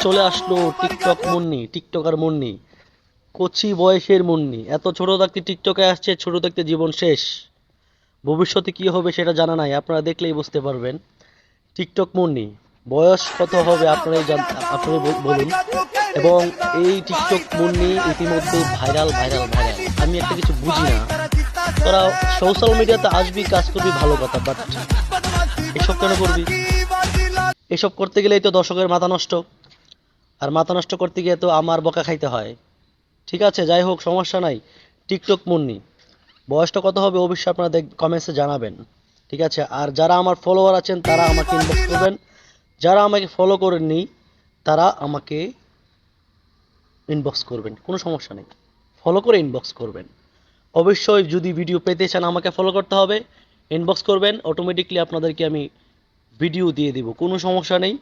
চলে আসলো TikTok Munni, TikToker Munni, কচি বয়সের মুন্নি। এত ছোট থাকতে টিকটকে আসছে, ছোট থাকতে জীবন শেষ। ভবিষ্যতে কি হবে সেটা জানা নাই, আপনারা দেখলেই বুঝতে পারবেন। টিকটক মুন্নি বয়স কত হবে আপনারাই আপনারাই বলুন। এবং এই টিকটক মুন্নি ইতিমধ্যে ভাইরাল ভাইরাল ভাইরাল। আমি একটা কিছু বুঝি না, তোরা সোশ্যাল মিডিয়াতে আসবি, কাজ করবি, ভালো কথা, বাট এসব কেন করবি? এসব করতে গেলেই তো দর্শকের মাথা নষ্ট, আর মাথা নষ্ট করতে গিয়ে তো আমার বকা খাইতে হয়। ঠিক আছে, যাই হোক, সমস্যা নাই। টিকটক মুন্নি বয়সটা কত হবে অবশ্যই আপনারা কমেন্টসে জানাবেন। ঠিক আছে, আর যারা আমার ফলোয়ার আছেন তারা আমাকে ইনবক্স করবেন, যারা আমাকে ফলো করেননি তারা আমাকে ইনবক্স করবেন, কোনো সমস্যা নেই। ফলো করে ইনবক্স করবেন। অবশ্যই যদি ভিডিও পেতে চান আমাকে ফলো করতে হবে, ইনবক্স করবেন, অটোমেটিকলি আপনাদেরকে আমি ভিডিও দিয়ে দিব, কোনো সমস্যা নেই।